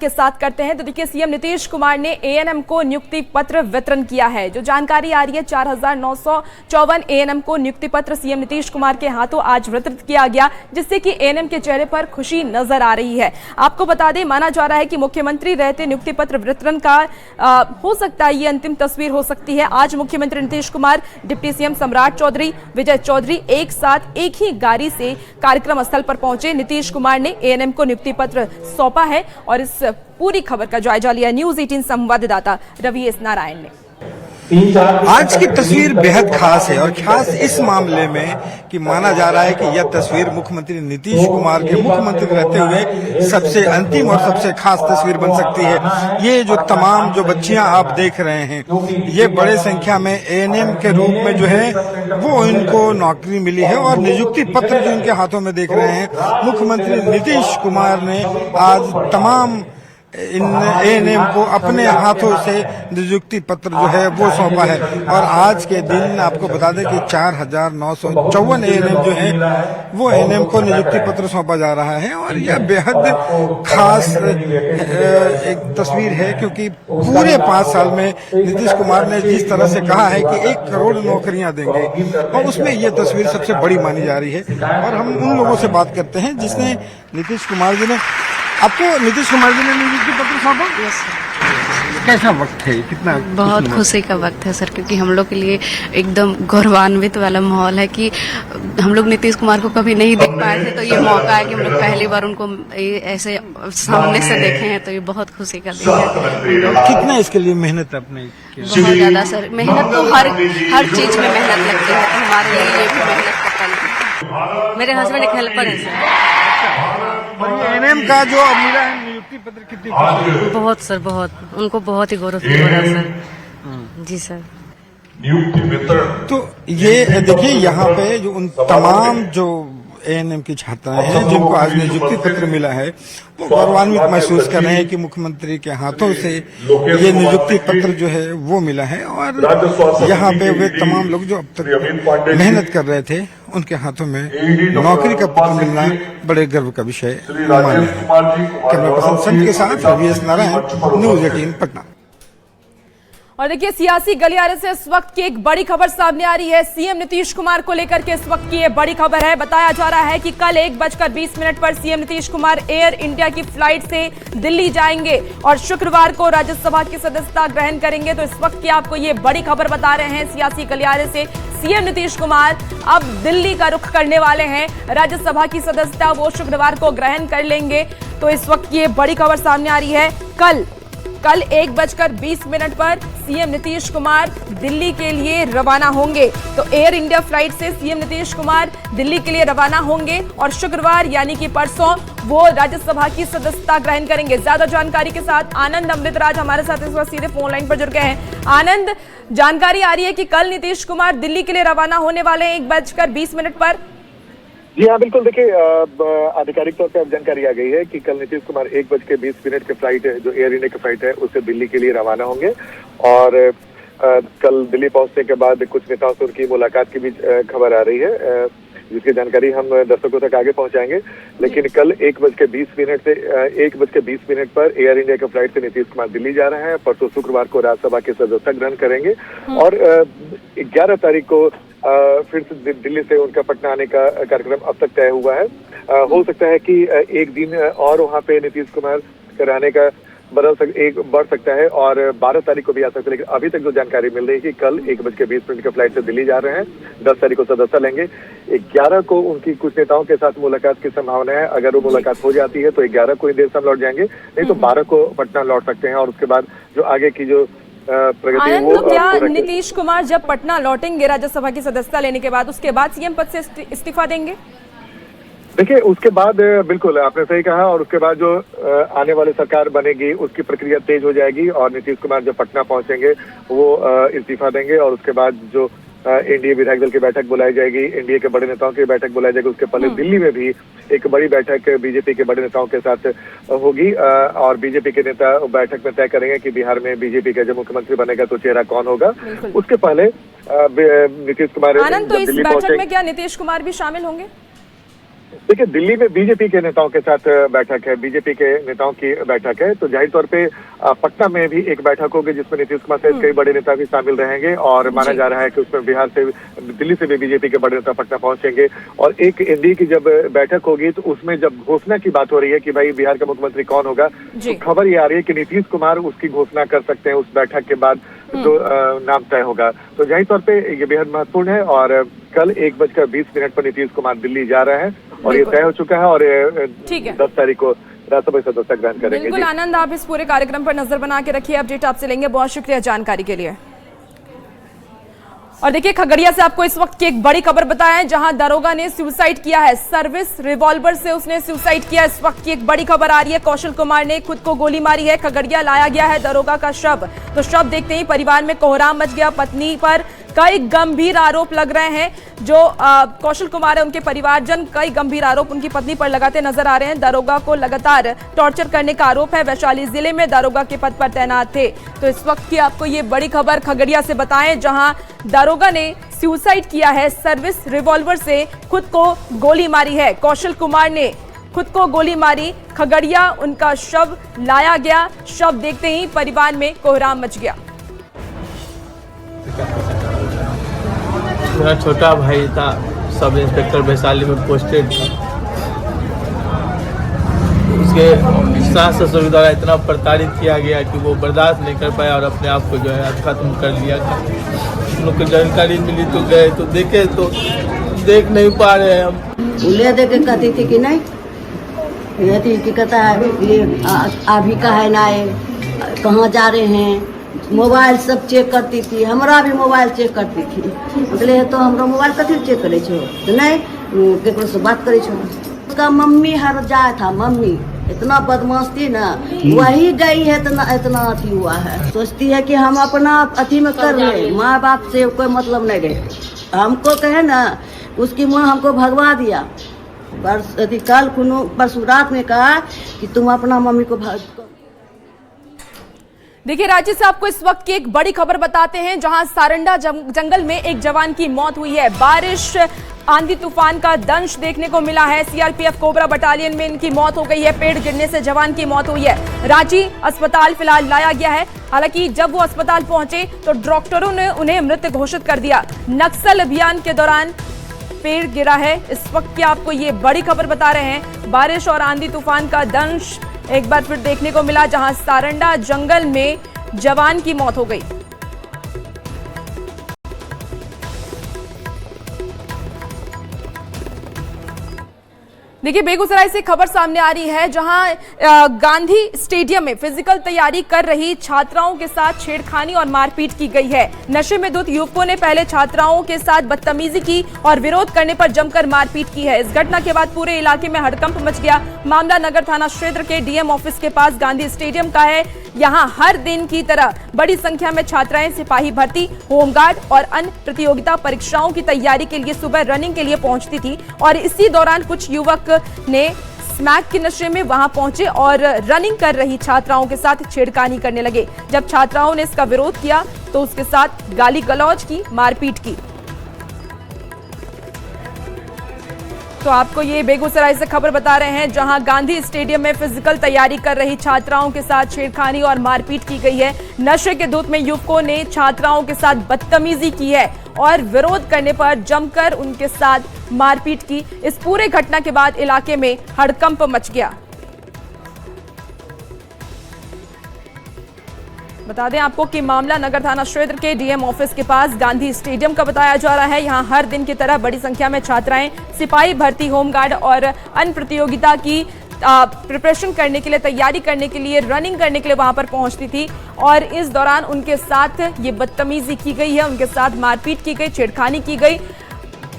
के साथ करते हैं। तो देखिए, सीएम नीतीश कुमार ने एएनएम को नियुक्ति पत्र वितरण किया है। जो जानकारी आ रही है, 4954 एएनएम को नियुक्ति पत्र सीएम नीतीश कुमार के हाथों आज वितरित किया गया, जिससे कि एएनएम के चेहरे पर खुशी नजर आ रही है। आपको बता दें, माना जा रहा है कि मुख्यमंत्री रहते नियुक्ति पत्र वितरण का हो सकता है ये अंतिम तस्वीर हो सकती है। आज मुख्यमंत्री नीतीश कुमार, डिप्टी सीएम सम्राट चौधरी, विजय चौधरी एक साथ एक ही गाड़ी से कार्यक्रम स्थल पर पहुंचे। नीतीश कुमार ने एएनएम को नियुक्ति पत्र सौंपा है और इस पूरी खबर का जायजा लिया न्यूज़ 18 संवाददाता रवि एस नारायण ने। आज की तस्वीर बेहद खास है और खास इस मामले में कि माना जा रहा है कि यह तस्वीर मुख्यमंत्री नीतीश कुमार के मुख्यमंत्री रहते हुए सबसे अंतिम और सबसे खास तस्वीर बन सकती है। ये जो तमाम जो बच्चियां आप देख रहे हैं, ये बड़े संख्या में एएनएम के रूप में जो है वो इनको नौकरी मिली है और नियुक्ति पत्र जो इनके हाथों में देख रहे हैं, मुख्यमंत्री नीतीश कुमार ने आज तमाम इन एएनएम को अपने हाथों से नियुक्ति पत्र जो है वो सौंपा है। और आज के दिन आपको बता दें कि 4954 एएनएम जो है वो एएनएम को नियुक्ति पत्र सौंपा जा रहा है। और यह बेहद खास एक तस्वीर है, क्योंकि पूरे 5 साल में नीतीश कुमार ने जिस तरह से कहा है कि 1 करोड़ नौकरियां देंगे, और उसमें यह तस्वीर सबसे बड़ी मानी जा रही है। और हम उन लोगों से बात करते हैं जिसने नीतीश कुमार जी ने नियुक्ति पत्र सौंपा। कैसा वक्त है, कितना बहुत खुशी का वक्त है सर, क्योंकि हम लोग के लिए एकदम गौरवान्वित वाला माहौल है कि हम लोग नीतीश कुमार को कभी नहीं देख पाए थे, तो ये मौका है कि हम लोग पहली बार उनको ऐसे सामने से देखे हैं, तो ये बहुत खुशी का दिन है। कितना इसके लिए मेहनत आपने की? बहुत ज्यादा सर, मेहनत तो हर चीज में मेहनत लगती है, तो हमारे लिए ये भी मेहनत का फल है। मेरे हस्बैंड एक हेल्पर है सर। एएनएम का जो मिला है नियुक्ति पत्र, कितनी बहुत सर, बहुत उनको बहुत ही गौरव फील हो रहा है सर। जी सर। नियुक्ति वितरण तो ये देखिए, यहाँ पे जो उन तमाम जो एएनएम की छात्राएं हैं जिनको आज नियुक्ति पत्र मिला है, वो गौरवान्वित महसूस कर रहे हैं कि मुख्यमंत्री के हाथों से ये नियुक्ति पत्र जो है वो मिला है। और यहाँ पे वे तमाम लोग जो अब तक मेहनत कर रहे थे, उनके हाथों में नौकरी का पत्र मिलना बड़े गर्व का विषय माना है। कैमरा पर्सन संत के साथ रवि एस नारायण, न्यूज़ 18 पटना। और देखिए, सियासी गलियारे से इस वक्त की एक बड़ी खबर सामने आ रही है। सीएम नीतीश कुमार को लेकर के इस वक्त की ये बड़ी खबर है। बताया जा रहा है कि कल 1:20 पर CM Nitish Kumar air India की फ्लाइट से दिल्ली जाएंगे और शुक्रवार को राज्यसभा की सदस्यता ग्रहण करेंगे। तो इस वक्त की आपको ये बड़ी खबर बता रहे हैं सियासी गलियारे से। सीएम नीतीश कुमार अब दिल्ली का रुख करने वाले हैं। राज्यसभा की सदस्यता वो शुक्रवार को ग्रहण कर लेंगे। तो इस वक्त की ये बड़ी खबर सामने आ रही है। कल 1:20 पर सीएम नीतीश कुमार दिल्ली के लिए रवाना होंगे। तो एयर इंडिया फ्लाइट से सीएम नीतीश कुमार दिल्ली के लिए रवाना होंगे और शुक्रवार यानी कि परसों वो राज्यसभा की सदस्यता ग्रहण करेंगे। ज्यादा जानकारी के साथ आनंद अमृतराज हमारे साथ इस वक्त सीधे फोन लाइन पर जुड़ गए हैं। आनंद, जानकारी आ रही है कि कल नीतीश कुमार दिल्ली के लिए रवाना होने वाले हैं 1:20 पर। जी हाँ, बिल्कुल। देखिए, आधिकारिक तौर पे अब जानकारी आ गई है कि कल नीतीश कुमार 1:20 की फ्लाइट है, जो एयर इंडिया की फ्लाइट है, उससे दिल्ली के लिए रवाना होंगे। और कल दिल्ली पहुंचने के बाद कुछ नेताओं से उनकी मुलाकात की भी खबर आ रही है, जिसकी जानकारी हम दर्शकों तक आगे पहुंचाएंगे। लेकिन कल 1:20 पर एयर इंडिया की फ्लाइट से नीतीश कुमार दिल्ली जा रहे हैं। परसों शुक्रवार को राज्यसभा की सदस्यता ग्रहण करेंगे और 11 तारीख को फिर से दिल्ली से उनका पटना आने का कार्यक्रम अब तक तय हुआ है। हो सकता है कि एक दिन और वहां पे नीतीश कुमार रहने का बढ़ सकता है और 12 तारीख को भी आ सकता है। लेकिन अभी तक जो जानकारी मिल रही है कि कल 1:20 की फ्लाइट से दिल्ली जा रहे हैं, 10 तारीख को सदस्यता लेंगे। 11 को उनकी कुछ नेताओं के साथ मुलाकात की संभावना है। अगर वो मुलाकात हो जाती है तो 11 को ही देर से लौट जाएंगे, नहीं तो 12 को पटना लौट सकते हैं। और उसके बाद जो आगे की जो प्रगति है वो क्या नीतीश कुमार जब पटना लौटेंगे राज्यसभा की सदस्यता लेने के बाद, उसके बाद सीएम पद से इस्तीफा देंगे? देखिए, उसके बाद बिल्कुल आपने सही कहा, और उसके बाद जो आने वाली सरकार बनेगी उसकी प्रक्रिया तेज हो जाएगी और नीतीश कुमार जब पटना पहुंचेंगे वो इस्तीफा देंगे। और उसके बाद जो एनडीए विधायक दल की बैठक बुलाई जाएगी, एनडीए के बड़े नेताओं की बैठक बुलाई जाएगी। उसके पहले दिल्ली में भी एक बड़ी बैठक बीजेपी के बड़े नेताओं के साथ होगी और बीजेपी के नेता बैठक में तय करेंगे कि बिहार में बीजेपी का जब मुख्यमंत्री बनेगा तो चेहरा कौन होगा। उसके पहले नीतीश कुमार आनंद, तो इस बैठक में क्या नीतीश कुमार भी शामिल होंगे? देखिए, दिल्ली में बीजेपी के नेताओं के साथ बैठक है, बीजेपी के नेताओं की बैठक है, तो जाहिर तौर पे पटना में भी एक बैठक होगी जिसमें नीतीश कुमार सहित कई बड़े नेता भी शामिल रहेंगे और माना जा रहा है कि उसमें बिहार से, दिल्ली से भी बीजेपी के बड़े नेता पटना पहुंचेंगे। और एक एनडीए की जब बैठक होगी तो उसमें जब घोषणा की बात हो रही है कि भाई बिहार का मुख्यमंत्री कौन होगा, तो खबर ये आ रही है कि नीतीश कुमार उसकी घोषणा कर सकते हैं उस बैठक के बाद, जो नाम तय होगा। तो जाहिर तौर पे ये बेहद महत्वपूर्ण है और कल 1:20 पर नीतीश कुमार दिल्ली जा रहे हैं और ये तय हो चुका है और 10 तारीख को राज्यसभा सदस्यता ग्रहण करेंगे। बिल्कुल आनंद, आप इस पूरे कार्यक्रम पर नजर बना के रखिए, अपडेट आपसे लेंगे। बहुत शुक्रिया जानकारी के लिए। और देखिए, खगड़िया से आपको इस वक्त की एक बड़ी खबर बताया है, जहां दरोगा ने सुसाइड किया है, सर्विस रिवॉल्वर से उसने सुसाइड किया। इस वक्त की एक बड़ी खबर आ रही है, कौशल कुमार ने खुद को गोली मारी है। खगड़िया लाया गया है दरोगा का शव, तो शव देखते ही परिवार में कोहराम मच गया। पत्नी पर कई गंभीर आरोप लग रहे हैं, जो कौशल कुमार है उनके परिवारजन कई गंभीर आरोप उनकी पत्नी पर लगाते नजर आ रहे हैं। दरोगा को लगातार टॉर्चर करने का आरोप है, वैशाली जिले में दरोगा के पद पर तैनात थे। तो इस वक्त की आपको ये बड़ी खबर खगड़िया से बताएं, जहां दरोगा ने सुसाइड किया है, सर्विस रिवॉल्वर से खुद को गोली मारी है। कौशल कुमार ने खुद को गोली मारी, खगड़िया उनका शव लाया गया। शव देखते ही परिवार में कोहराम मच गया। मेरा छोटा भाई था, सब इंस्पेक्टर वैशाली में पोस्टेड था। उसके सास ससुर द्वारा इतना प्रताड़ित किया गया कि वो बर्दाश्त नहीं कर पाया और अपने आप को जो है खत्म कर लिया। हम लोग को जानकारी मिली तो गए तो देखे तो देख नहीं पा रहे हैं हम। ले दे के कहती थी कि नहीं, ये थी कि कहता है ये अभी का है ना, कहाँ जा रहे हैं, मोबाइल सब चेक करती थी, हमारा भी मोबाइल चेक करती थी। मतलब तो हमारा मोबाइल कथी चेक करे छो, तो नहीं केकरो से बात करे छो। उसका मम्मी हर जाए था, मम्मी इतना बदमाश थी ना, वही गई है इतना अथी हुआ है। सोचती है कि हम अपना अथी में कर रहे, माँ बाप से कोई मतलब नहीं रहे। हमको कहे ना, उसकी माँ हमको भगवा दिया। कल परसों रात में कहा कि तुम अपना मम्मी को देखिए, राज्य से आपको इस वक्त की एक बड़ी खबर बताते हैं, जहां सारंडा जंगल में एक जवान की मौत हुई है। बारिश आंधी तूफान का दंश देखने को मिला है। सीआरपीएफ कोबरा बटालियन में इनकी मौत हो गई है। पेड़ गिरने से जवान की मौत हुई है। रांची अस्पताल फिलहाल लाया गया है। हालांकि जब वो अस्पताल पहुंचे तो डॉक्टरों ने उन्हें मृत घोषित कर दिया। नक्सल अभियान के दौरान पेड़ गिरा है। इस वक्त की आपको ये बड़ी खबर बता रहे हैं, बारिश और आंधी तूफान का दंश एक बार फिर देखने को मिला, जहां सारंडा जंगल में जवान की मौत हो गई। देखिए, बेगूसराय से खबर सामने आ रही है, जहां गांधी स्टेडियम में फिजिकल तैयारी कर रही छात्राओं के साथ छेड़खानी और मारपीट की गई है। नशे में धुत युवकों ने पहले छात्राओं के साथ बदतमीजी की और विरोध करने पर जमकर मारपीट की है। इस घटना के बाद पूरे इलाके में हड़कंप मच गया। मामला नगर थाना क्षेत्र के डीएम ऑफिस के पास गांधी स्टेडियम का है। यहां हर दिन की तरह बड़ी संख्या में छात्राएं सिपाही भर्ती, होमगार्ड और अन्य प्रतियोगिता परीक्षाओं की तैयारी के लिए सुबह रनिंग के लिए पहुंचती थी और इसी दौरान कुछ युवक ने स्मैक के नशे में वहां पहुंचे और रनिंग कर रही छात्राओं के साथ छेड़खानी करने लगे। जब छात्राओं ने इसका विरोध किया तो उसके साथ गाली गलौज की, मारपीट की। तो आपको ये बेगूसराय से खबर बता रहे हैं, जहां गांधी स्टेडियम में फिजिकल तैयारी कर रही छात्राओं के साथ छेड़खानी और मारपीट की गई है। नशे के धुत में युवकों ने छात्राओं के साथ बदतमीजी की है और विरोध करने पर जमकर उनके साथ मारपीट की। इस पूरे घटना के बाद इलाके में हड़कंप मच गया। बता दें आपको कि मामला नगर थाना क्षेत्र के डीएम ऑफिस के पास गांधी स्टेडियम का बताया जा रहा है। यहां हर दिन की तरह बड़ी संख्या में छात्राएं सिपाही भर्ती, होमगार्ड और अन्य प्रतियोगिता की प्रिपरेशन करने के लिए, तैयारी करने के लिए, रनिंग करने के लिए वहां पर पहुंचती थी और इस दौरान उनके साथ ये बदतमीजी की गई है, उनके साथ मारपीट की गई, छेड़खानी की गई,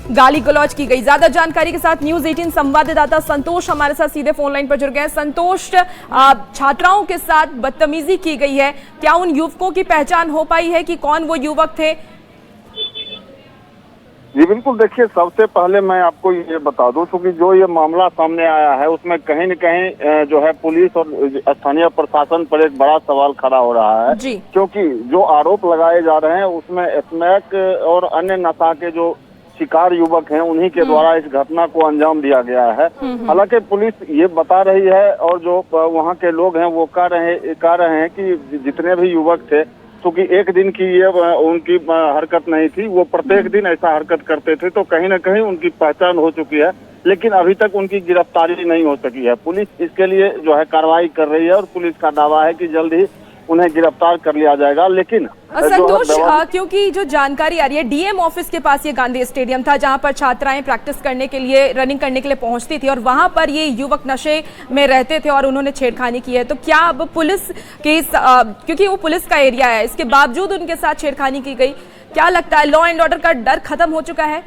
गाली गलौज की गई। ज्यादा जानकारी के साथ न्यूज 18 संवाददाता संतोष हमारे साथ सीधे फोन लाइन पर जुड़ गए हैं। संतोष, छात्राओं के साथ बदतमीजी की गई है, क्या उन युवकों की पहचान हो पाई है कि कौन वो युवक थे? जी बिल्कुल, देखिए सबसे पहले मैं आपको ये बता दूं, क्योंकि जो ये मामला सामने आया है उसमें कहीं न कहीं जो है पुलिस और स्थानीय प्रशासन पर एक बड़ा सवाल खड़ा हो रहा है जी। क्योंकि जो आरोप लगाए जा रहे हैं उसमें स्मैक और अन्य नशा के जो शिकार युवक हैं उन्हीं के द्वारा इस घटना को अंजाम दिया गया है। हालांकि पुलिस ये बता रही है और जो वहाँ के लोग हैं वो कह रहे हैं कि जितने भी युवक थे, क्योंकि एक दिन की ये उनकी हरकत नहीं थी, वो प्रत्येक दिन ऐसा हरकत करते थे, तो कहीं ना कहीं उनकी पहचान हो चुकी है, लेकिन अभी तक उनकी गिरफ्तारी नहीं हो सकी है। पुलिस इसके लिए जो है कार्रवाई कर रही है और पुलिस का दावा है कि जल्द ही उन्हें गिरफ्तार कर लिया जाएगा। लेकिन संतोष, क्योंकि जो जानकारी आ रही है, डीएम ऑफिस के पास ये गांधी स्टेडियम था जहां पर छात्राएं प्रैक्टिस करने के लिए, रनिंग करने के लिए पहुंचती थी और वहां पर ये युवक नशे में रहते थे और उन्होंने छेड़खानी की है, तो क्या अब पुलिस के क्योंकि वो पुलिस का एरिया है, इसके बावजूद उनके साथ छेड़खानी की गई, क्या लगता है लॉ एंड ऑर्डर का डर खत्म हो चुका है?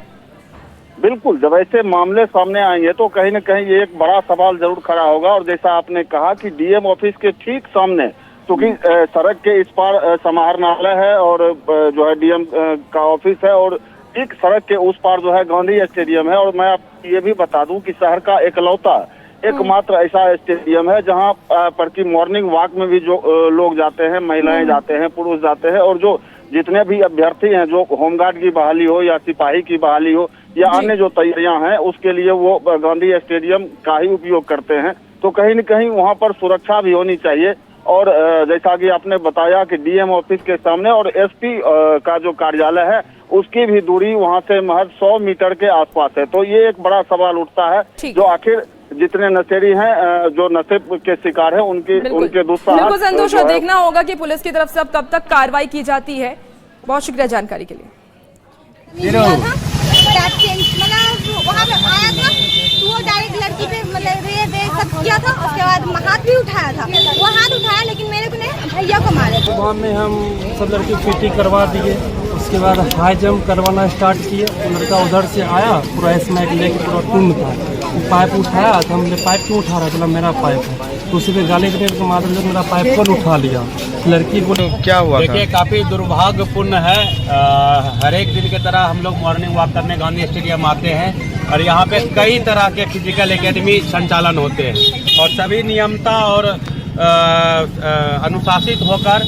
बिल्कुल, जब ऐसे मामले सामने आएंगे तो कहीं न कहीं ये एक बड़ा सवाल जरूर खड़ा होगा। और जैसा आपने कहा कि डीएम ऑफिस के ठीक सामने, क्योंकि सड़क के इस पार समाहरणालय है और जो है डीएम का ऑफिस है, और एक सड़क के उस पार जो है गांधी स्टेडियम है। और मैं आपको ये भी बता दूं कि शहर का एकमात्र ऐसा स्टेडियम है जहां पर की मॉर्निंग वॉक में भी जो लोग जाते हैं, महिलाएं जाते हैं, पुरुष जाते हैं, और जो जितने भी अभ्यर्थी हैं, जो होमगार्ड की बहाली हो या सिपाही की बहाली हो या अन्य जो तैयारियां हैं, उसके लिए वो गांधी स्टेडियम का ही उपयोग करते हैं। तो कहीं न कहीं वहां पर सुरक्षा भी होनी चाहिए। और जैसा कि आपने बताया कि डीएम ऑफिस के सामने और एसपी का जो कार्यालय है उसकी भी दूरी वहां से महज 100 मीटर के आसपास है। तो ये एक बड़ा सवाल उठता है, जो आखिर जितने नशेड़ी हैं, जो नशे के शिकार हैं, उनके दुस्साहस। बिल्कुल संतोष, देखना होगा कि पुलिस की तरफ से अब कब तक कार्रवाई की जाती है। बहुत शुक्रिया जानकारी के लिए। वहाँ पे आया था तो वो डायरेक्ट लड़की पे मतलब रे सब किया था, उसके बाद हाथ भी उठाया था, वो हाथ उठाया लेकिन मेरे को नहीं, भैया को मारे। सुबह में हम सब लड़की पीटी करवा दिए, उसके बाद हाई जंप करवाना स्टार्ट किए। लड़का उधर से आया, पूरा स्मैक लेके पूरा टूम था, वो पाइप उठाया तो हमने पाइप क्यों उठा रहा था, मेरा पाइप है, तो उसी पे गाली देने के माध्यम से मेरा पाइप को उठा लिया। लड़की को क्या हुआ? देखिए, काफ़ी दुर्भाग्यपूर्ण है। हर एक दिन की तरह हम लोग मॉर्निंग वॉक करने गांधी स्टेडियम आते हैं और यहाँ पे कई तरह के फिजिकल एकेडमी संचालन होते हैं और सभी नियमता और अनुशासित होकर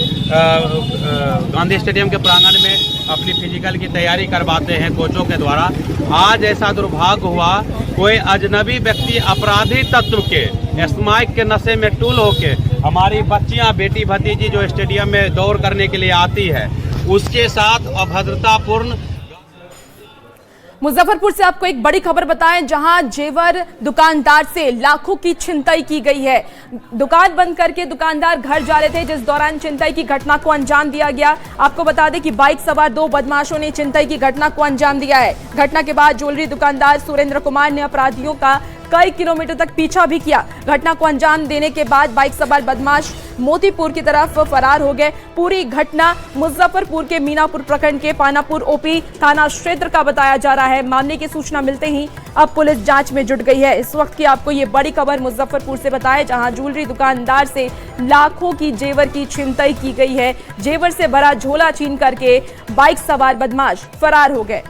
गांधी स्टेडियम के प्रांगण में अपनी फिजिकल की तैयारी करवाते हैं कोचों के द्वारा। आज ऐसा दुर्भाग्य हुआ, कोई अजनबी व्यक्ति अपराधी तत्व के स्मैक के नशे में टूल होके हमारी बच्चियां, बेटी भतीजी जो स्टेडियम में दौड़ करने के लिए आती है, उसके साथ अभद्रतापूर्ण। मुजफ्फरपुर से आपको एक बड़ी खबर बताएं, जहां जेवर दुकानदार से लाखों की छिनतई की गई है। दुकान बंद करके दुकानदार घर जा रहे थे, जिस दौरान छिनतई की घटना को अंजाम दिया गया। आपको बता दें कि बाइक सवार 2 बदमाशों ने छिनतई की घटना को अंजाम दिया है। घटना के बाद ज्वेलरी दुकानदार सुरेंद्र कुमार ने अपराधियों का कई किलोमीटर तक पीछा भी किया। घटना को अंजाम देने के बाद बाइक सवार बदमाश मोतीपुर की तरफ फरार हो गए। पूरी घटना मुजफ्फरपुर के मीनापुर प्रखंड के पानापुर ओपी थाना क्षेत्र का बताया जा रहा है। मामले की सूचना मिलते ही अब पुलिस जांच में जुट गई है। इस वक्त की आपको ये बड़ी खबर मुजफ्फरपुर से बताएं, जहां ज्वेलरी दुकानदार से लाखों की जेवर की छिनतई की गई है। जेवर से भरा झोला छीन करके बाइक सवार बदमाश फरार हो गए।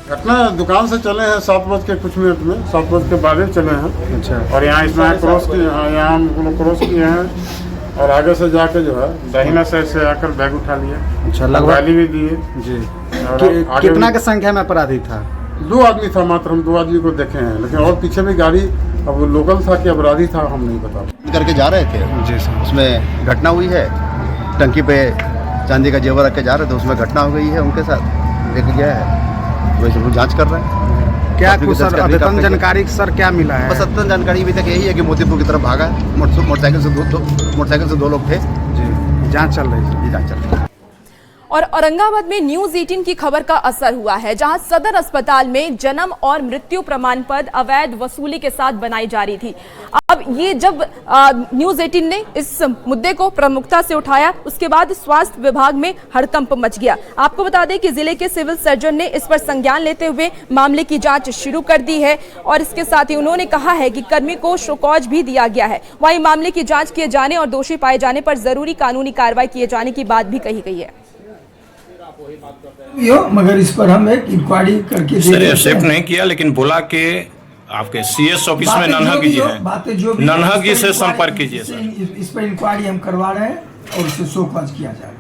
घटना दुकान से चले हैं 7 बज के कुछ मिनट में, 7 बज के बाद चले हैं। अच्छा। और यहाँ इसमें क्रॉस किए, यहाँ हम क्रॉस किए हैं और आगे से जाके जो है दाहिना साइड से आकर बैग उठा लिया। अच्छा, लगभग गाली भी दिए जी। कितना की संख्या में अपराधी था? 2 आदमी था मात्र, हम 2 आदमी को देखे हैं, लेकिन और पीछे भी गाड़ी, अब वो लोकल था कि अपराधी था हम नहीं बता करके जा रहे थे जी सर। उसमें घटना हुई है, टंकी पे चांदी का जेवर रख के जा रहे थे, उसमें घटना हो गई है, उनके साथ लेके गया है, वैसे लोग जांच कर रहे हैं। क्या कुछ सर अद्यतन जानकारी सर क्या मिला है? बस अद्यतन जानकारी अभी तक यही है कि मोतीपुर की तरफ भागा, मोटरसाइकिल से 2 लोग थे जी। जांच चल रही है। जांच चल रही है। और औरंगाबाद में न्यूज 18 की खबर का असर हुआ है, जहां सदर अस्पताल में जन्म और मृत्यु प्रमाण पत्र अवैध वसूली के साथ बनाई जा रही थी। अब ये जब न्यूज 18 ने इस मुद्दे को प्रमुखता से उठाया, उसके बाद स्वास्थ्य विभाग में हड़कंप मच गया। आपको बता दें कि जिले के सिविल सर्जन ने इस पर संज्ञान लेते हुए मामले की जांच शुरू कर दी है और इसके साथ ही उन्होंने कहा है कि कर्मी को शोकॉज भी दिया गया है। वहीं मामले की जांच किए जाने और दोषी पाए जाने पर जरूरी कानूनी कार्रवाई किए जाने की बात भी कही गई है। मगर इस पर हम एक इंक्वायरी करके सर एक्सेप्ट नहीं किया, लेकिन बोला कि आपके सीएस ऑफिस में नन्हक जी है, नन्हक जी से संपर्क कीजिए सर। इस पर इंक्वायरी हम करवा रहे हैं और उसे शो कॉज किया जा रहा है।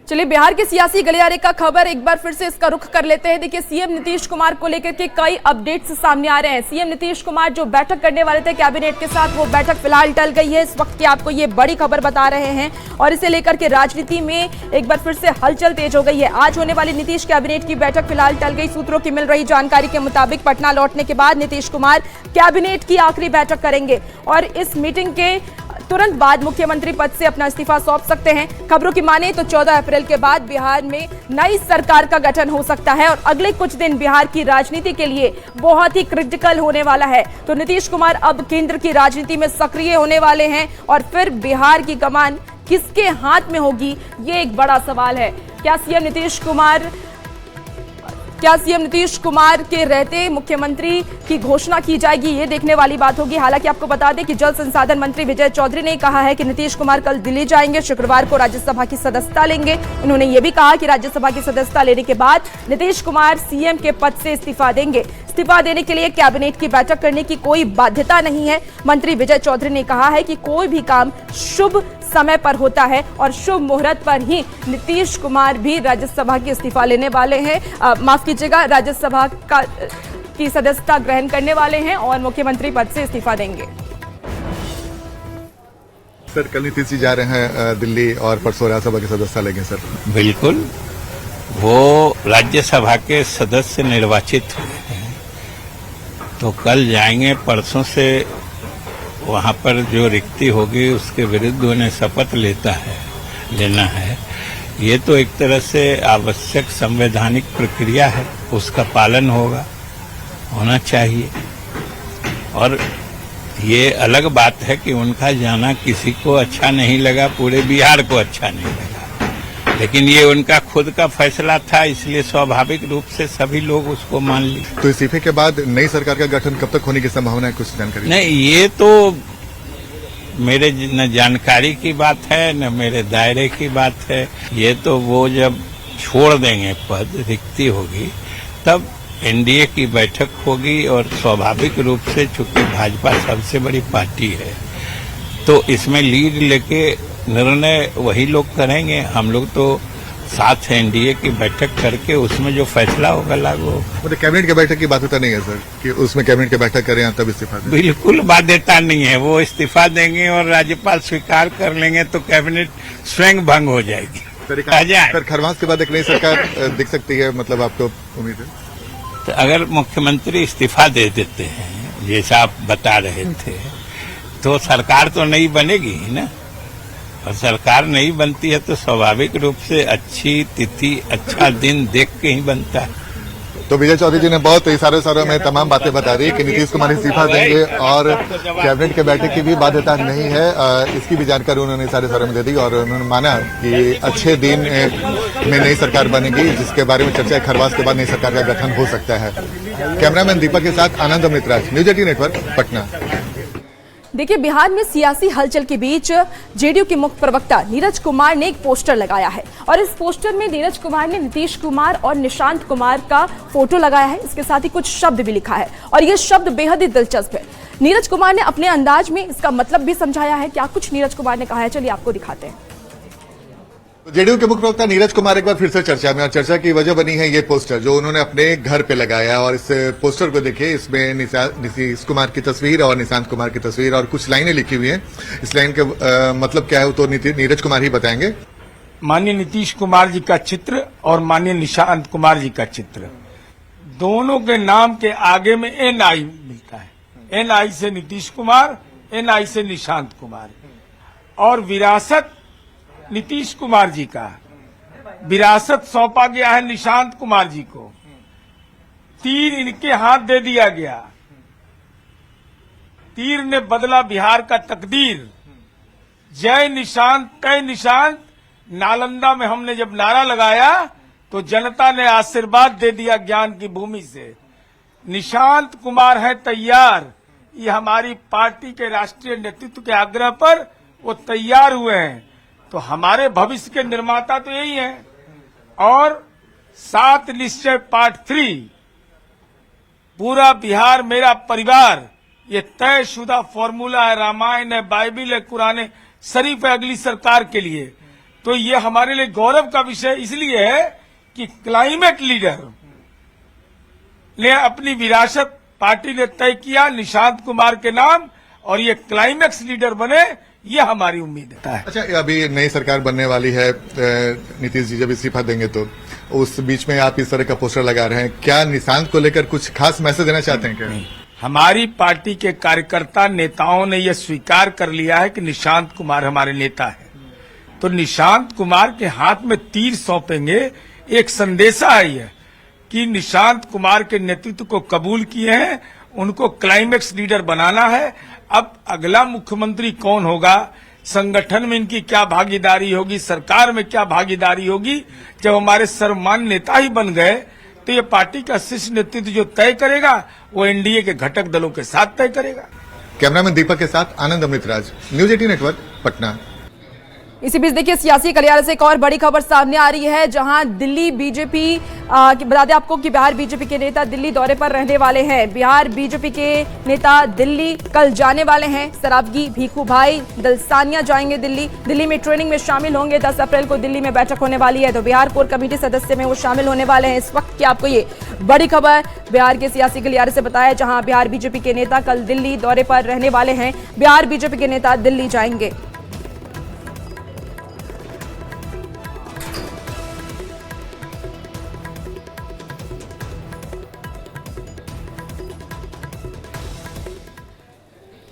चलिए बिहार के सियासी गलियारे का खबर एक बार फिर से इसका रुख कर लेते हैं। देखिए सीएम नीतीश कुमार को लेकर के कई अपडेट्स सामने आ रहे हैं। सीएम नीतीश कुमार जो बैठक करने वाले थे कैबिनेट के साथ, वो बैठक फिलहाल टल गई है। इस वक्त की आपको ये बड़ी खबर बता रहे हैं और इसे लेकर के राजनीति में एक बार फिर से हलचल तेज हो गई है। आज होने वाली नीतीश कैबिनेट की बैठक फिलहाल टल गई। सूत्रों की मिल रही जानकारी के मुताबिक पटना लौटने के बाद नीतीश कुमार कैबिनेट की आखिरी बैठक करेंगे और इस मीटिंग के तुरंत बाद मुख्यमंत्री पद से अपना इस्तीफा सौंप सकते हैं। खबरों की माने तो 14 अप्रैल के बाद बिहार में नई सरकार का गठन हो सकता है और अगले कुछ दिन बिहार की राजनीति के लिए बहुत ही क्रिटिकल होने वाला है। तो नीतीश कुमार अब केंद्र की राजनीति में सक्रिय होने वाले हैं और फिर बिहार की कमान किसके हाथ में होगी, ये एक बड़ा सवाल है। क्या सीएम नीतीश कुमार के रहते मुख्यमंत्री की घोषणा की जाएगी, ये देखने वाली बात होगी। हालांकि आपको बता दें कि जल संसाधन मंत्री विजय चौधरी ने कहा है कि नीतीश कुमार कल दिल्ली जाएंगे, शुक्रवार को राज्यसभा की सदस्यता लेंगे। उन्होंने ये भी कहा कि राज्यसभा की सदस्यता लेने के बाद नीतीश कुमार सीएम के पद से इस्तीफा देंगे। इस्तीफा देने के लिए कैबिनेट की बैठक करने की कोई बाध्यता नहीं है। मंत्री विजय चौधरी ने कहा है कि कोई भी काम शुभ समय पर होता है और शुभ मुहूर्त पर ही नीतीश कुमार भी राज्यसभा की इस्तीफा लेने वाले हैं, माफ कीजिएगा, राज्यसभा की सदस्यता ग्रहण करने वाले हैं और मुख्यमंत्री पद से इस्तीफा देंगे। सर कल नीतीश जी जा रहे हैं दिल्ली और परसों राज्यसभा की सदस्यता लेंगे सर। बिल्कुल, वो राज्यसभा के सदस्य निर्वाचित हुए हैं तो कल जाएंगे। परसों से वहाँ पर जो रिक्ति होगी उसके विरुद्ध उन्हें शपथ लेना है। ये तो एक तरह से आवश्यक संवैधानिक प्रक्रिया है, उसका पालन होना चाहिए। और ये अलग बात है कि उनका जाना किसी को अच्छा नहीं लगा, पूरे बिहार को अच्छा नहीं लगा, लेकिन ये उनका खुद का फैसला था, इसलिए स्वाभाविक रूप से सभी लोग उसको मान लिए। तो इस्तीफे के बाद नई सरकार का गठन कब तक होने की संभावना है, कुछ जानकारी? नहीं, ये तो मेरे न जानकारी की बात है न मेरे दायरे की बात है। ये तो वो जब छोड़ देंगे पद, रिक्ति होगी, तब एनडीए की बैठक होगी और स्वाभाविक रूप से चूंकि भाजपा सबसे बड़ी पार्टी है तो इसमें लीड लेके निर्णय वही लोग करेंगे। हम लोग तो साथ एनडीए की बैठक करके उसमें जो फैसला होगा लागू होगा। मतलब कैबिनेट की बैठक की बाध्यता नहीं है सर कि उसमें कैबिनेट की बैठक करें तब इस्तीफा दें? बिल्कुल बाध्यता नहीं है, वो इस्तीफा देंगे और राज्यपाल स्वीकार कर लेंगे तो कैबिनेट स्वयं भंग हो जाएगी। सर खरवास के बाद एक नई सरकार दिख सकती है, मतलब आपको उम्मीद है? तो अगर मुख्यमंत्री इस्तीफा दे देते हैं जैसा आप बता रहे थे तो सरकार तो नहीं बनेगी ना, और सरकार नहीं बनती है तो स्वाभाविक रूप से अच्छी तिथि, अच्छा दिन देख के ही बनता है। तो विजय चौधरी जी ने बहुत इशारों में तमाम बातें बता दी कि नीतीश कुमार इस्तीफा देंगे और कैबिनेट के बैठक की भी बाध्यता नहीं है, इसकी भी जानकारी उन्होंने इशारों में दे दी और उन्होंने माना कि अच्छे दिन में नई सरकार बनेगी, जिसके बारे में चर्चा है। खरवास के बाद नई सरकार का गठन हो सकता है। कैमरामैन दीपक के साथ आनंद अमृतराज, न्यूज 18 नेटवर्क, पटना। देखिए बिहार में सियासी हलचल के बीच जेडीयू के मुख्य प्रवक्ता नीरज कुमार ने एक पोस्टर लगाया है और इस पोस्टर में नीरज कुमार ने नीतीश कुमार और निशांत कुमार का फोटो लगाया है। इसके साथ ही कुछ शब्द भी लिखा है और ये शब्द बेहद ही दिलचस्प है। नीरज कुमार ने अपने अंदाज में इसका मतलब भी समझाया है। क्या कुछ नीरज कुमार ने कहा है, चलिए आपको दिखाते हैं। जेडीयू के मुख्य प्रवक्ता नीरज कुमार एक बार फिर से चर्चा में, और चर्चा की वजह बनी है ये पोस्टर जो उन्होंने अपने घर पे लगाया। और इस पोस्टर को देखिए, इसमें नीतीश कुमार की तस्वीर और निशांत कुमार की तस्वीर और कुछ लाइनें लिखी हुई हैं। इस लाइन के मतलब क्या है तो नीरज कुमार ही बताएंगे। माननीय नीतीश कुमार जी का चित्र और माननीय निशांत कुमार जी का चित्र, दोनों के नाम के आगे में NI मिलता है। NI से नीतीश कुमार, NI से निशांत कुमार। और विरासत नीतीश कुमार जी का, विरासत सौंपा गया है निशांत कुमार जी को। तीर इनके हाथ दे दिया गया, तीर ने बदला बिहार का तकदीर। जय निशांत तय निशांत, नालंदा में हमने जब नारा लगाया तो जनता ने आशीर्वाद दे दिया ज्ञान की भूमि से। निशांत कुमार है तैयार, ये हमारी पार्टी के राष्ट्रीय नेतृत्व के आग्रह पर वो तैयार हुए हैं। तो हमारे भविष्य के निर्माता तो यही हैं। और 7 निश्चय पार्ट 3, पूरा बिहार मेरा परिवार, ये तयशुदा फॉर्मूला है, रामायण है, बाइबिल है, कुरान शरीफ है अगली सरकार के लिए। तो ये हमारे लिए गौरव का विषय इसलिए है कि क्लाइमेट लीडर ने अपनी विरासत पार्टी ने तय किया निशांत कुमार के नाम, और ये क्लाइमेक्स लीडर बने, ये हमारी उम्मीद है। अच्छा, अभी नई सरकार बनने वाली है, नीतीश जी जब इस्तीफा देंगे तो उस बीच में आप इस तरह का पोस्टर लगा रहे हैं, क्या निशांत को लेकर कुछ खास मैसेज देना चाहते हैं क्या? नहीं, हमारी पार्टी के कार्यकर्ता नेताओं ने यह स्वीकार कर लिया है कि निशांत कुमार हमारे नेता है, तो निशांत कुमार के हाथ में तीर सौंपेंगे। एक संदेशा है यह कि निशांत कुमार के नेतृत्व को कबूल किए हैं, उनको क्लाइमेक्स लीडर बनाना है। अब अगला मुख्यमंत्री कौन होगा, संगठन में इनकी क्या भागीदारी होगी, सरकार में क्या भागीदारी होगी, जब हमारे सर्वमान्य नेता ही बन गए तो ये पार्टी का शीर्ष नेतृत्व जो तय करेगा वो एनडीए के घटक दलों के साथ तय करेगा। कैमरामैन दीपक के साथ आनंद अमृतराज, न्यूज 18 नेटवर्क, पटना। इसी बीच देखिए सियासी गलियारे से एक और बड़ी खबर सामने आ रही है, जहां दिल्ली बीजेपी बता दें आपको कि बिहार बीजेपी के नेता दिल्ली दौरे पर रहने वाले हैं। बिहार बीजेपी के नेता दिल्ली कल जाने वाले हैं। सराबगी, भीखू भाई, दलसानिया जाएंगे दिल्ली में ट्रेनिंग में शामिल होंगे। 10 अप्रैल को दिल्ली में बैठक होने वाली है, तो बिहार कोर कमेटी सदस्य में वो शामिल होने वाले हैं। इस वक्त की आपको ये बड़ी खबर बिहार के सियासी गलियारे से बताया, जहां बिहार बीजेपी के नेता कल दिल्ली दौरे पर रहने वाले हैं। बिहार बीजेपी के नेता दिल्ली जाएंगे।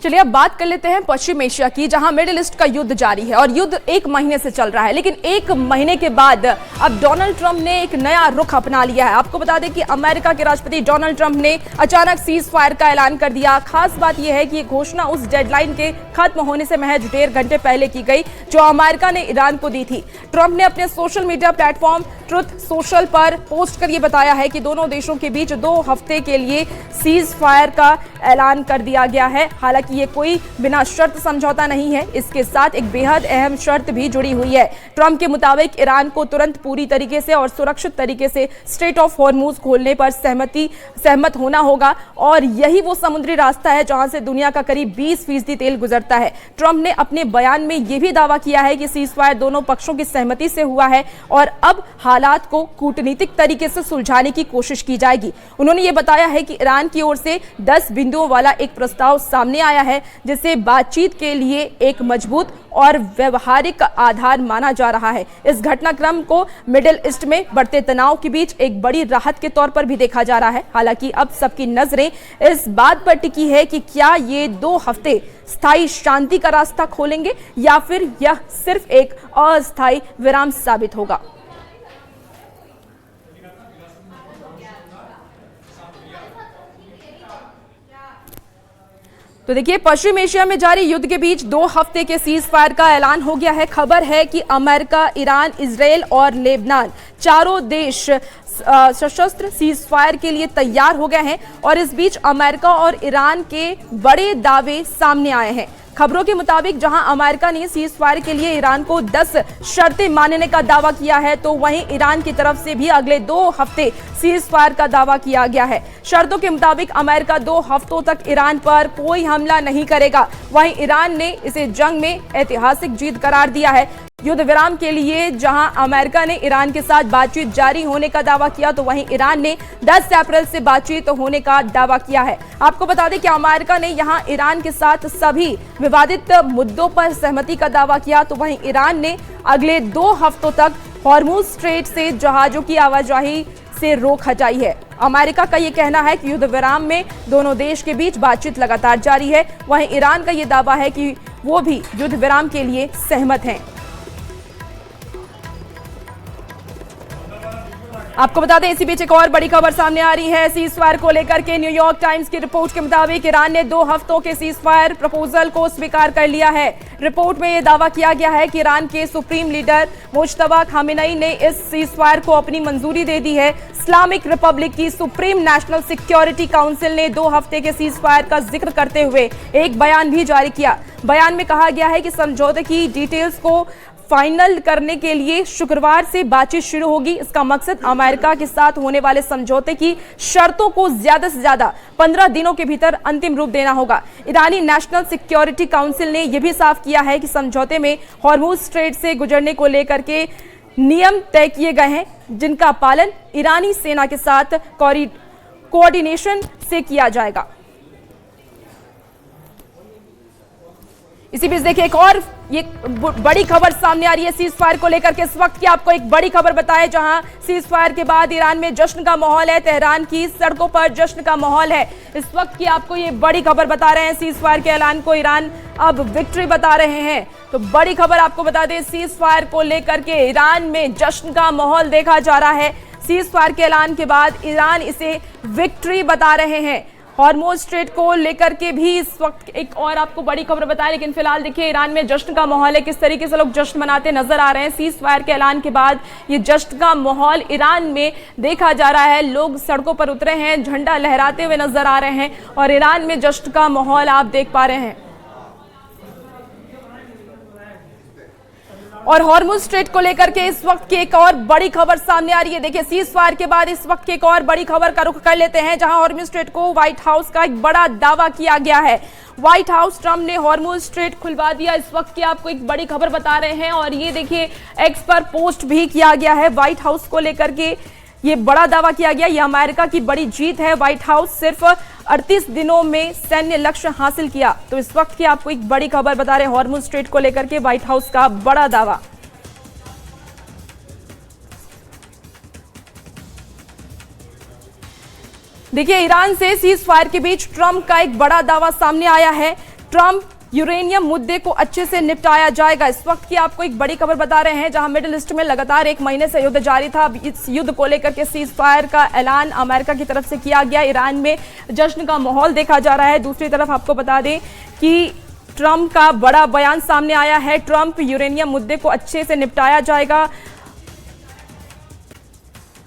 चलिए अब बात कर लेते हैं पश्चिम एशिया की, जहां मिडिल ईस्ट का युद्ध जारी है और युद्ध 1 महीने से चल रहा है। लेकिन 1 महीने के बाद अब डोनाल्ड ट्रंप ने एक नया रुख अपना लिया है। आपको बता दें कि अमेरिका के राष्ट्रपति डोनाल्ड ट्रंप ने अचानक सीज फायर का ऐलान कर दिया। खास बात यह है कि ये घोषणा उस डेडलाइन के खत्म होने से महज 1.5 घंटे पहले की गई, जो अमेरिका ने ईरान को दी थी। ट्रंप ने अपने social media platform truth social पर पोस्ट कर ये बताया है कि दोनों देशों के बीच 2 हफ्ते के लिए सीज फायर का ऐलान कर दिया गया है। हालांकि ये कोई बिना शर्त समझौता नहीं है, इसके साथ एक बेहद अहम शर्त भी जुड़ी हुई है। ट्रंप के मुताबिक ईरान को तुरंत पूरी तरीके से और सुरक्षित तरीके से स्ट्रेट ऑफ हॉर्मुज खोलने पर सहमत होना होगा, और यही वो समुद्री रास्ता है जहां से दुनिया का करीब 20% तेल गुजरता है। ट्रंप ने अपने बयान में यह भी दावा किया है कि सीज फायर दोनों पक्षों की सहमति से हुआ है और अब हालात को कूटनीतिक तरीके से सुलझाने की कोशिश की जाएगी। उन्होंने ये बताया है कि ईरान की ओर से 10 बिंदुओं वाला एक प्रस्ताव सामने आया है, जिसे बातचीत के लिए एक मजबूत और व्यवहारिक आधार माना जा रहा है। इस घटनाक्रम को मिडिल ईस्ट में बढ़ते तनाव के बीच एक बड़ी राहत के तौर पर भी देखा जा रहा है। हालांकि अब सबकी नजरें इस बात पर टिकी है कि क्या ये 2 हफ्ते स्थायी शांति का रास्ता खोलेंगे या फिर यह सिर्फ एक अस्थायी विराम साबित होगा। तो देखिए, पश्चिम एशिया में जारी युद्ध के बीच 2 हफ्ते के सीज फायर का ऐलान हो गया है। खबर है कि अमेरिका, ईरान, इजराइल और लेबनान चारों देश सशस्त्र सीज फायर के लिए तैयार हो गए हैं, और इस बीच अमेरिका और ईरान के बड़े दावे सामने आए हैं। खबरों के मुताबिक जहां अमेरिका ने सीज फायर के लिए ईरान को 10 शर्तें मानने का दावा किया है, तो वहीं ईरान की तरफ से भी अगले 2 हफ्ते सीज फायर का दावा किया गया है। शर्तों के मुताबिक अमेरिका 2 हफ्तों तक ईरान पर कोई हमला नहीं करेगा। वहीं ईरान ने इसे जंग में ऐतिहासिक जीत करार दिया है। युद्ध विराम के लिए जहां अमेरिका ने ईरान के साथ बातचीत जारी होने का दावा किया, तो वहीं ईरान ने 10 अप्रैल से बातचीत होने का दावा किया है। आपको बता दें कि अमेरिका ने यहां ईरान के साथ सभी विवादित मुद्दों पर सहमति का दावा किया, तो वहीं ईरान ने अगले 2 हफ्तों तक हॉर्मुज स्ट्रेट से जहाजों की आवाजाही से रोक हटाई है। अमेरिका का ये कहना है कि युद्ध विराम में दोनों देश के बीच बातचीत लगातार जारी है। वहीं ईरान का ये दावा है कि वो भी युद्ध विराम के लिए सहमत हैं। आपको बता दें, इसी बीच एक और बड़ी खबर सामने आ रही है सीज फायर को लेकर के। न्यूयॉर्क टाइम्स की रिपोर्ट के मुताबिक ईरान ने 2 हफ्तों के सीज फायर प्रपोजल को स्वीकार कर लिया है। रिपोर्ट में यह दावा किया गया है कि ईरान के सुप्रीम लीडर मुज्तबा खामेनेई ने इस सीज फायर को अपनी मंजूरी दे दी है। इस्लामिक रिपब्लिक की सुप्रीम नेशनल सिक्योरिटी काउंसिल ने 2 हफ्ते के सीज फायर का जिक्र करते हुए एक बयान भी जारी किया। बयान में कहा गया है कि समझौते की डिटेल्स को फाइनल करने के लिए शुक्रवार से बातचीत शुरू होगी। इसका मकसद अमेरिका के साथ होने वाले समझौते की शर्तों को ज्यादा से ज्यादा 15 दिनों के भीतर अंतिम रूप देना होगा। ईरानी नेशनल सिक्योरिटी काउंसिल ने यह भी साफ किया है कि समझौते में हॉर्मुज स्ट्रेट से गुजरने को लेकर के नियम तय किए गए हैं, जिनका पालन ईरानी सेना के साथ कोऑर्डिनेशन से किया जाएगा। इसी बीच देखिए एक और ये बड़ी खबर सामने आ रही है सीज फायर को लेकर के। इस वक्त की आपको एक बड़ी खबर बताएं, जहां सीज फायर के बाद ईरान में जश्न का माहौल है, तेहरान की सड़कों पर जश्न का माहौल है। इस वक्त की आपको ये बड़ी खबर बता रहे हैं, सीज फायर के ऐलान को ईरान अब विक्ट्री बता रहे हैं। तो बड़ी खबर आपको बता दें, सीज फायर को लेकर के ईरान में जश्न का माहौल देखा जा रहा है। सीज फायर के ऐलान के बाद ईरान इसे विक्ट्री बता रहे हैं। हॉर्मुज स्ट्रेट को लेकर के भी इस वक्त एक और आपको बड़ी खबर बताएं, लेकिन फिलहाल देखिए ईरान में जश्न का माहौल है, किस तरीके से लोग जश्न मनाते नजर आ रहे हैं। सीज फायर के ऐलान के बाद ये जश्न का माहौल ईरान में देखा जा रहा है। लोग सड़कों पर उतरे हैं, झंडा लहराते हुए नजर आ रहे हैं और ईरान में जश्न का माहौल आप देख पा रहे हैं। और हॉर्मुज स्ट्रेट को लेकर के इस वक्त की एक और बड़ी खबर सामने आ रही है। देखिए सीज फायर के बाद इस वक्त की एक और बड़ी खबर का रुख कर लेते हैं, जहां हॉर्मुज स्ट्रेट को व्हाइट हाउस का एक बड़ा दावा किया गया है। व्हाइट हाउस ट्रम्प ने हॉर्मुज स्ट्रेट खुलवा दिया, इस वक्त की आपको एक बड़ी खबर बता रहे हैं। और ये देखिए एक्स पर पोस्ट भी किया गया है व्हाइट हाउस को लेकर के, ये बड़ा दावा किया गया। ये अमेरिका की बड़ी जीत है। व्हाइट हाउस सिर्फ 38 दिनों में सैन्य लक्ष्य हासिल किया। तो इस वक्त की आपको एक बड़ी खबर बता रहे हैं, हॉर्मुज स्ट्रेट को लेकर के व्हाइट हाउस का बड़ा दावा। देखिए ईरान से सीज फायर के बीच ट्रंप का एक बड़ा दावा सामने आया है। ट्रंप यूरेनियम मुद्दे को अच्छे से निपटाया जाएगा। इस वक्त की आपको एक बड़ी खबर बता रहे हैं, जहां मिडिल ईस्ट में लगातार 1 महीने से युद्ध जारी था। इस युद्ध को लेकर के सीज फायर का ऐलान अमेरिका की तरफ से किया गया। ईरान में जश्न का माहौल देखा जा रहा है। दूसरी तरफ आपको बता दें कि ट्रंप का बड़ा बयान सामने आया है। ट्रंप यूरेनियम मुद्दे को अच्छे से निपटाया जाएगा।